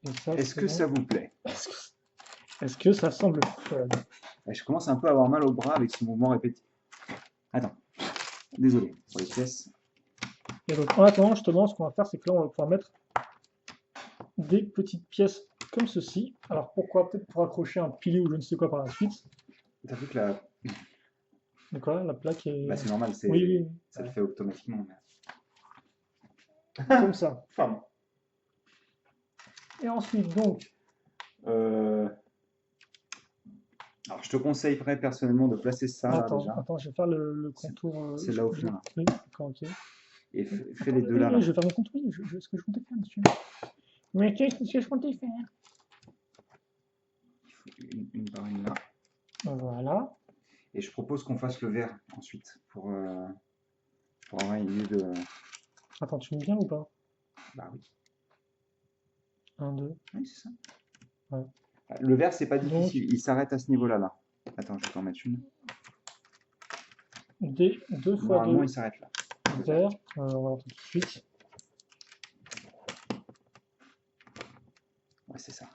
et ça, Est-ce c'est que bon. ça vous plaît? Est-ce que ça semble fun? Je commence un peu à avoir mal au bras avec ce mouvement répétitif. Attends, désolé pour les pièces. Et donc, en attendant, justement, ce qu'on va faire, c'est que là, on va pouvoir mettre des petites pièces comme ceci. Alors, pourquoi? Peut-être pour accrocher un pilier ou je ne sais quoi par la suite. T'as vu que la. De quoi? La plaque est... Bah, c'est normal, Oui, oui, oui. ça le Ouais. fait automatiquement. Comme ça. Pardon. Et ensuite, donc, Euh, Alors, je te conseillerais personnellement de placer ça là attends, déjà. attends, je vais faire le contour. C'est là au fond là. Oui, d'accord, ok. Et fais Attends, les deux là, là. je vais faire mon contour. Oui, ce que je comptais faire, monsieur. Mais qu'est-ce que je comptais faire? Une par une là. Voilà. Et je propose qu'on fasse le vert ensuite pour avoir une idée de. Attends, tu me viens ou pas? Bah oui. 1, 2. Oui, c'est ça. Ouais. Le vert, c'est pas Donc, difficile. Il s'arrête à ce niveau-là, là. Attends, je vais t'en mettre une. des 2 fois Normalement, 2 il s'arrête là. vert. On va voir tout de suite. Ouais, c'est ça.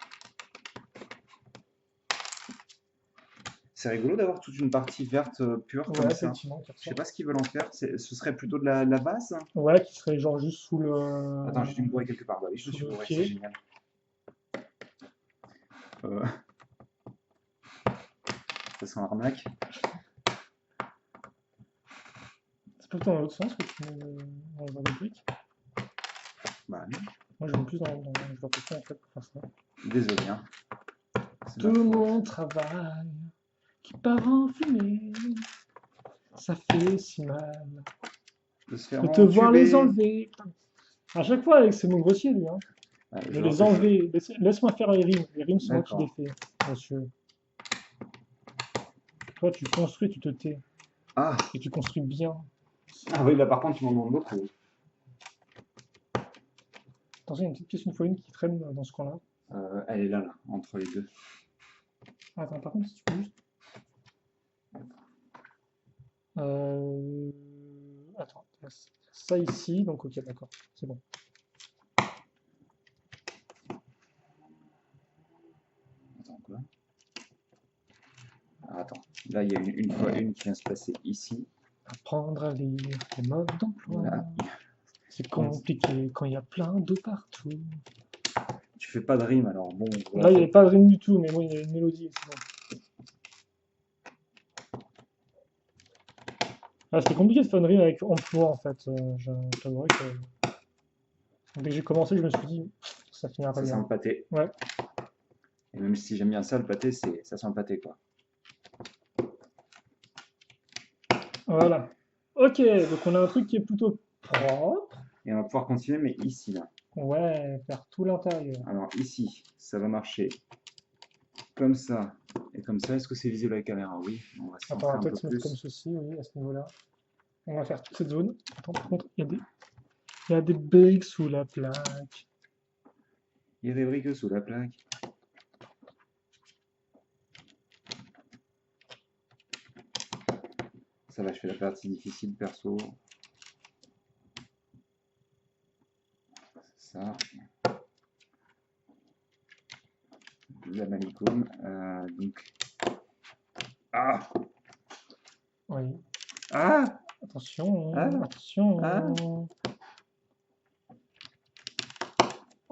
C'est rigolo d'avoir toute une partie verte pure Ouais, comme ça. effectivement. Je sais pas ce qu'ils veulent en faire. Ce serait plutôt de la base? Ouais, qui serait genre juste sous Attends, j'ai dû me bourrer quelque part. Bah oui, je me sous suis le bourré, c'est pied. génial. Euh, Ça sent l'arnaque. C'est plutôt dans l'autre sens que tu mets dans le rubrique. Bah non. Moi, je vais plus je vais faire en fait pour faire ça. Désolé, hein. C'est ma Tout faute. mon travail qui part en fumée, ça fait si mal De se faire de te voir les entuber. enlever. À chaque fois avec ces mots grossiers, lui, hein. Ouais, De les enlever. Laisse-moi faire les rimes. Les rimes, c'est moi qui les D'accord. fais, monsieur. Toi, tu construis, tu te tais. Ah. Et tu construis bien. Ah oui, là par contre, tu m'en demandes beaucoup. Attention, il y a une petite pièce, une fois une qui traîne dans ce coin-là. Elle est là, là, entre les deux. Attends, par contre, si tu peux juste. Attends, ça ici, donc ok, d'accord, c'est bon. Attends, quoi? Ah, attends. Là, il y a une fois une qui vient se passer ici. Apprendre à lire les modes d'emploi. Là. C'est compliqué quand il y a plein d'eau partout. Tu fais pas de rime, alors bon. Là, il n'y avait pas de rime du tout, mais moi, il y avait une mélodie, c'est bon. Ah, c'était compliqué de faire une rime avec emploi, en fait. J'avouerais que dès que j'ai commencé, je me suis dit, ça finira pas Ça sent bien. le pâté. Ouais. Et même si j'aime bien ça, le pâté, ça sent le pâté, quoi. Voilà. Ok, donc on a un truc qui est plutôt propre. Et on va pouvoir continuer, mais ici, là. Ouais, faire tout l'intérieur. Alors ici, ça va marcher comme ça et comme ça. Est-ce que c'est visible à la caméra? Oui. On va se Attends, on centrer va un peu peut-être se mettre comme plus. ceci, oui, à ce niveau-là. On va faire toute cette zone. Attends, par contre, il y a des briques sous la plaque. Il y a des briques sous la plaque. Ça va, je fais la partie difficile perso. C'est ça. La malicoum. Donc. Ah! Oui. Ah! Attention, Ah! attention. Ah!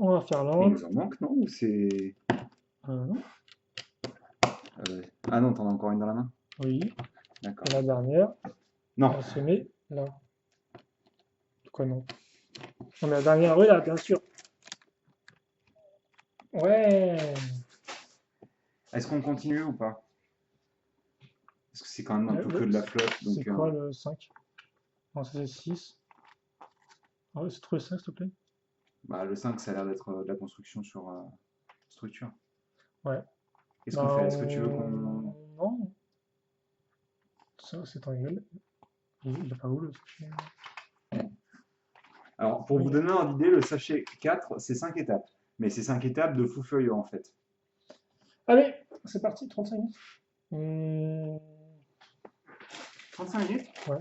On va faire Il l'angle. nous en manque, non? Ou c'est. Non. Ah non, t'en as encore une dans la main? Oui. D'accord. Et la dernière, Non. elle se met là. Quoi non? Non, mais la dernière, oui, là, bien sûr. Ouais. Est-ce qu'on continue ou pas? Parce que c'est quand même un peu que de la flotte. C'est Donc, quoi le 5? Non, ça, c'est 6. Ah ouais, c'est trop le 5, s'il te plaît? bah, le 5, ça a l'air d'être de la construction sur structure. Ouais. Qu'est-ce qu'on Ben, fait? Est-ce que tu veux qu'on. Non. Ça, c'est en gueule. Il est pas où le sachet? Alors, pour vous donner un ordre d'idée, le sachet 4, c'est 5 étapes. Mais c'est 5 étapes de fou furieux en fait. Allez, c'est parti, 35 minutes. Hum, 35 minutes? ouais.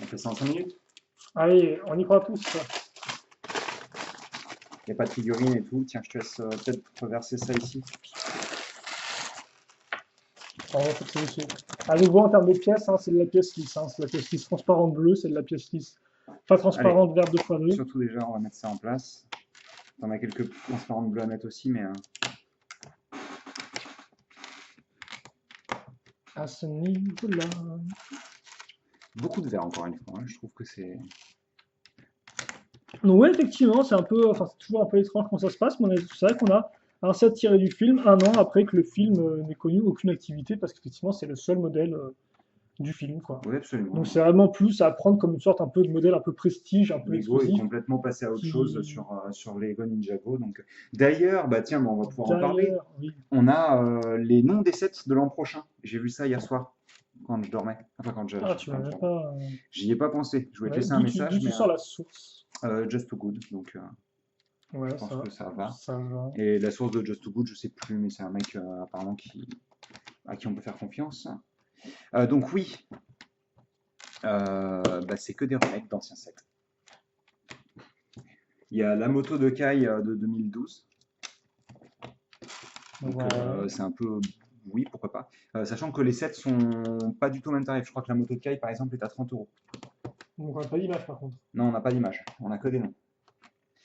On fait ça en 5 minutes? Allez, on y croit tous. Quoi. Il n'y a pas de figurine et tout. Tiens, je te laisse peut-être reverser ça ici. On va faire ça ici. À nouveau, en termes de pièces, hein, c'est de la pièce lisse. Hein, c'est de la pièce lisse transparente bleue, c'est de la pièce lisse. Pas transparente, vert 2x2. Surtout déjà, on va mettre ça en place. On a quelques transparentes bleues à mettre aussi, mais... À ce niveau-là. Beaucoup de vert, encore une fois. Hein. Je trouve que c'est... Donc ouais, effectivement, c'est un peu, enfin, c'est toujours un peu étrange comment ça se passe, mais c'est vrai qu'on a un set tiré du film un an après que le film n'ait connu aucune activité, parce qu'effectivement, c'est le seul modèle du film, quoi. Oui, absolument. Donc c'est vraiment plus à prendre comme une sorte un peu de modèle un peu prestige, un peu Lego est exclusif. complètement passé à autre qui- chose sur Lego Ninjago. Donc, d'ailleurs, bah tiens, bah, on va pouvoir en parler. D'ailleurs, oui. On a les noms des sets de l'an prochain. J'ai vu ça hier soir quand je dormais. Enfin, quand je. Ah, tu m'avais pas. J'y ai pas pensé. Je voulais te Ouais, laisser un message, d'où tu mais sors la source. Just Too Good. Donc, Ouais, je pense que ça va. ça va. Et la source de Just Too Good, je sais plus, mais c'est un mec apparemment à qui on peut faire confiance. Donc oui, bah, c'est que des remakes d'anciens sets. Il y a la moto de Kai de 2012. Donc Ouais. c'est un peu, oui, pourquoi pas. Sachant que les sets sont pas du tout au même tarif. Je crois que la moto de Kai, par exemple, est à 30 euros. Donc on n'a pas d'image par contre. Non, on n'a pas d'image. On a que des noms.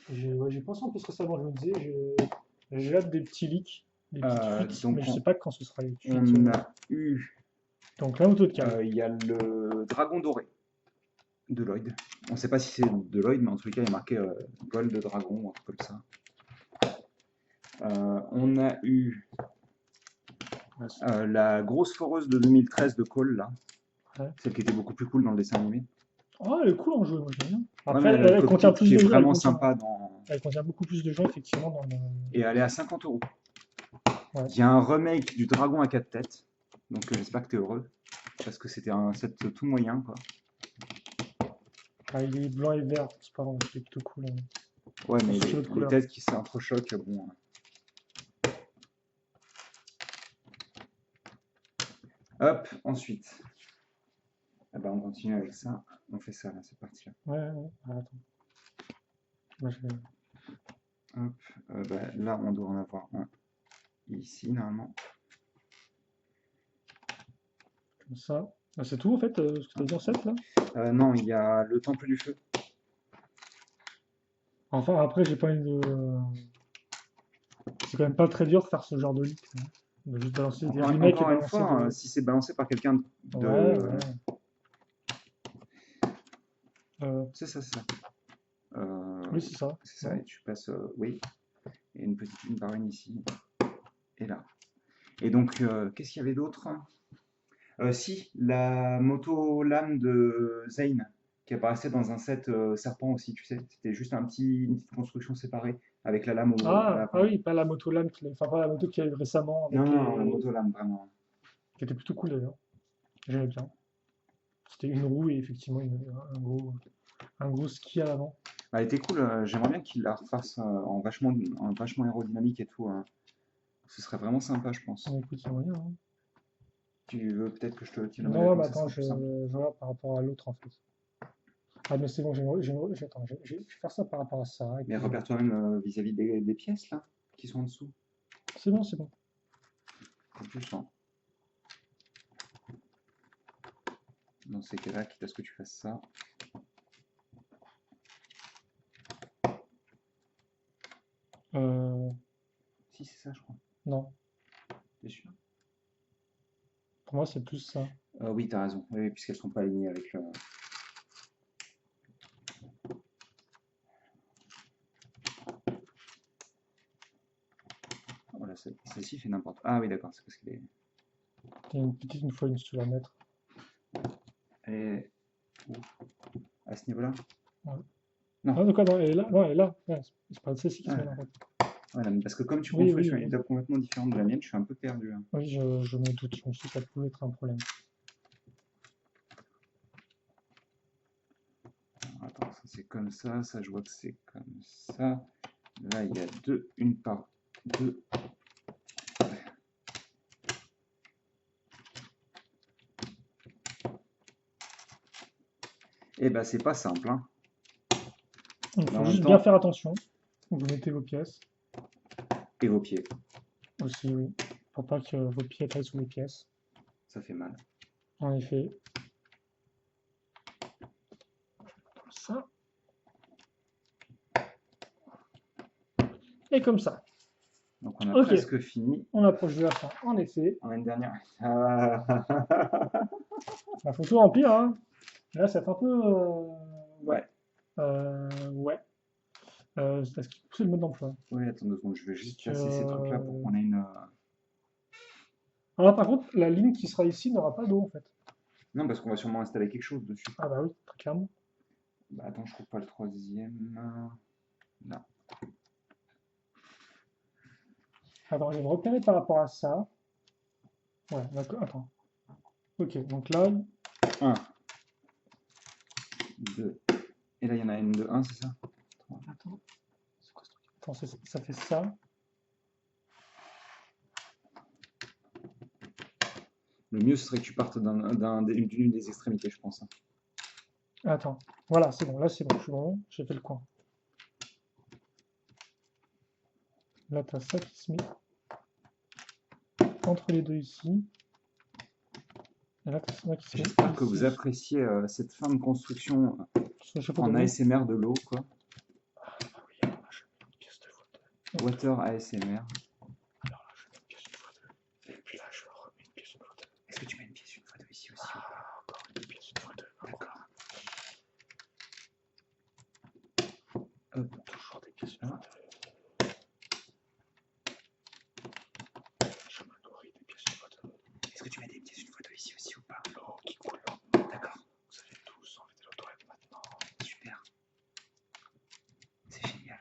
J'ai pensé en plus récemment, je me disais, j'ai hâte des petits leaks, des petites fuites, Donc mais je sais pas quand ce sera les fuites. on a eu, Donc la moto de Kai. il y a le dragon doré de Lloyd. On ne sait pas si c'est de Lloyd, mais en tout cas, il est marqué Gold de dragon ou un truc comme ça. On a eu la grosse foreuse de 2013 de Cole, là. Ouais. Celle qui était beaucoup plus cool dans le dessin animé. Oh, elle est cool en jeu, moi j'aime bien. Ouais, Après, mais elle contient plus de gens. vraiment sympa dans... Elle contient beaucoup plus de gens, effectivement, dans le. Et elle est à 50 euros. Ouais. Il y a un remake du dragon à 4 têtes. Donc j'espère que tu es heureux. Parce que c'était un set tout moyen, quoi. Ah, il est blanc et vert, c'est pas grave, c'est plutôt cool. Hein. Ouais, mais C'est l'autre les couleur. têtes qui s'entrechoquent, bon. Hop, ensuite. Ah bah, on continue avec ça. On fait ça, là, c'est parti. Ouais. Ah, attends. Moi, je vais. Hop, bah, là, on doit en avoir un ici, normalement. Comme ça. Ah, c'est tout, en fait, ce que tu as dit en 7, là? Non, il y a le temple du feu. Enfin, après, j'ai pas envie de. C'est quand même pas très dur de faire ce genre de leak. Hein. De juste balancer des remakes et Encore une balancer fois, des. si c'est balancé par quelqu'un de... Ouais. C'est ça, c'est ça. Oui, c'est ça. C'est ça, et tu passes, oui, et une petite une par une ici, et là. Et donc, qu'est-ce qu'il y avait d'autre? Si, la moto lame de Zane, qui apparaissait dans un set serpent aussi, tu sais. C'était juste une petite construction séparée, avec la lame à la fin. Oui, pas la moto lame, enfin pas la moto qu'il y a eu récemment, avec Non, la moto lame, vraiment. qui était plutôt cool d'ailleurs. J'aimais bien. C'était une roue et effectivement un gros ski à l'avant. Elle était cool, j'aimerais bien qu'il la refasse en vachement aérodynamique et tout. Ce serait vraiment sympa, je pense. Bon, écoute, c'est moyen. Hein. Tu veux peut-être que je te le Non, modèle mais comme ça attends, sera plus simple. je vois par rapport à l'autre en fait. Ah, mais c'est bon, attends, je vais faire ça par rapport à ça. Et Mais puis, repère-toi même vis-à-vis des pièces là, qui sont en dessous. c'est bon, c'est bon. Comme tu le sens. Dans ces cas-là, quitte à ce que tu fasses ça. Si, c'est ça, je crois. Non, T'es sûr? pour moi c'est plus ça. Oui, t'as raison. Oui, puisqu'elles sont pas alignées avec le. Voilà, celle-ci fait n'importe quoi. Ah oui, d'accord, c'est parce qu'elle est. Il y a une petite une fois une si tu veux la mettre. Elle est. Où? À ce niveau-là? Ouais. Non. Ah, de quoi, non, elle est là. Non, elle est là. Ouais, c'est pas celle-ci qui se met là en fait. Voilà, mais parce que comme tu Oui, construis oui, sur une oui. étape complètement différente de la mienne, je suis un peu perdu. Hein. Oui, je me doute. Je me suis dit que ça pouvait être un problème. attends, ça c'est comme ça je vois que c'est comme ça. Là, il y a une par deux. Eh ben, c'est pas simple, hein. Il Mais faut en même juste bien temps, faire attention où vous mettez vos pièces et vos pieds, aussi, oui, pour pas que vos pieds atterrissent sous les pièces. ça fait mal. En effet. Comme ça. Et comme ça. Donc on a Ok, presque fini. on approche de la fin. En effet, En une dernière. Ah. la photo empire, hein. Là, ça fait un peu. Ouais. Ouais. Ouais. Est-ce qu'il faut le mode d'emploi? Ouais, attends 2 secondes, je vais juste Parce placer ces trucs-là pour qu'on ait une. Alors, par contre, la ligne qui sera ici n'aura pas d'eau en fait. Non, parce qu'on va sûrement installer quelque chose dessus. Ah bah oui, très clairement. Bah attends, je trouve pas le troisième. Là. Attends, je vais me repérer par rapport à ça. Ouais, d'accord, attends. Ok, donc là, 1, 2. Et là, il y en a une de 1, c'est ça? attends, c'est quoi ce truc? Attends, ça fait ça. Le mieux, ce serait que tu partes d'une des extrémités, je pense, hein. Attends, voilà, c'est bon, là c'est bon, je suis bon, j'ai fait le coin. Là, t'as ça qui se met entre les deux ici. Et là, t'as ça qui se met J'espère que vous ici. appréciez cette fin de construction Sur le chapeau en de l'eau. ASMR de l'eau, quoi. Ah oui, alors là, je mets une pièce de fauteuil. Water ASMR. Alors là, je mets une pièce de fauteuil. Et puis là, je remets une pièce de fauteuil. Est-ce que tu mets une pièce, une fois de ici aussi? Ah, encore une pièce de fauteuil. D'accord. Toujours des pièces de fauteuil. Je me nourris des pièces de fauteuil. Est-ce que tu mets des pièces une fois de ici aussi ou pas? L'eau qui coule. D'accord. Vous allez tous enlever de l'eau toilette maintenant. Super. C'est génial.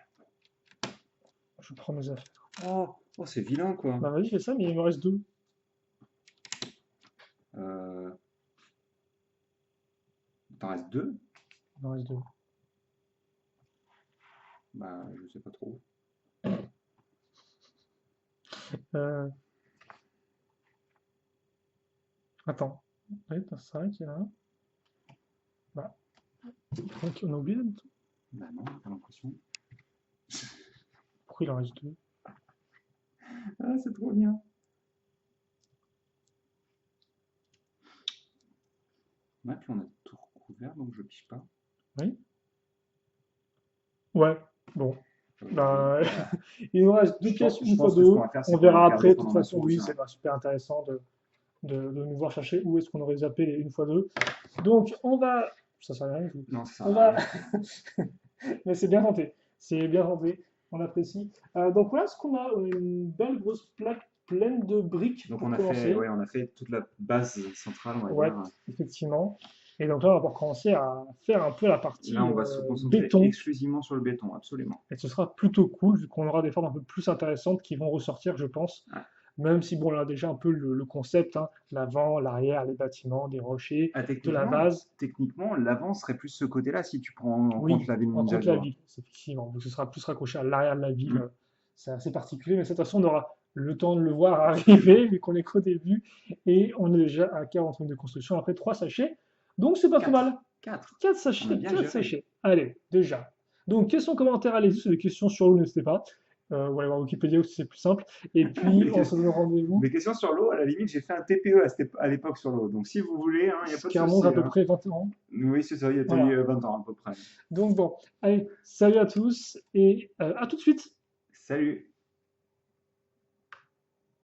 Je prends mes affaires. Oh, c'est vilain, quoi. Bah vas-y, fais ça, mais il me reste deux. T'en reste 2? Il me reste deux. Bah, je sais pas trop. Euh... Attends. Oui, t'as ça qui est là. Bah. Donc, on a oublié un truc. Bah non, j'ai pas l'impression. Pourquoi il en reste deux? Ah, c'est trop bien. Ouais, puis on a tout recouvert, donc je piche pas. Oui. Ouais, bon. Bah, il nous reste deux pièces, une fois pense que ce deux. qu'on va faire, c'est On qu'on va verra regarder après. De toute pendant la façon, pause, oui, hein. c'est pas super intéressant de nous voir chercher où est-ce qu'on aurait zappé les une fois deux. Donc, on va. Ça sert à rien du tout. Non, ça On sert à va. rien. Mais c'est bien tenté. C'est bien tenté. On apprécie. Donc, voilà ce qu'on a. Une belle grosse plaque pleine de briques Donc pour on a commencer. fait toute la base centrale, on va Ouais, dire. effectivement. Et donc là, on va pouvoir commencer à faire un peu la partie Là, on va se concentrer béton. exclusivement sur le béton, absolument. Et ce sera plutôt cool, vu qu'on aura des formes un peu plus intéressantes qui vont ressortir, je pense. Ouais. Même si, bon, on a déjà un peu le concept, hein, l'avant, l'arrière, les bâtiments, des rochers, de la base. Techniquement, l'avant serait plus ce côté-là si tu prends en Oui, compte la ville en compte Ninjago, la hein. ville, c'est effectivement. Donc ce sera plus raccroché à l'arrière de la ville. Mm. C'est assez particulier, mais de toute façon, on aura le temps de le voir arriver, vu qu'on est qu'au début. Et on est déjà à 40 minutes de construction, après 3 sachets. Donc c'est pas trop mal. 4. 4 On a sachets, bien 4 géré. sachets. Allez, déjà. Donc, questions, commentaires, allez-y, c'est des questions sur l'eau, n'hésitez pas. Ou aller voir Wikipédia aussi, c'est plus simple. Et puis, on se donne rendez-vous. Mes questions sur l'eau, à la limite, j'ai fait un TPE à l'époque sur l'eau. Donc si vous voulez, il n'y a Ce pas de qui remonte souci, à peu hein. près 20 ans. Oui, c'est ça, il y a Voilà. 20 ans à peu près. Donc, bon, allez, salut à tous et à tout de suite. Salut!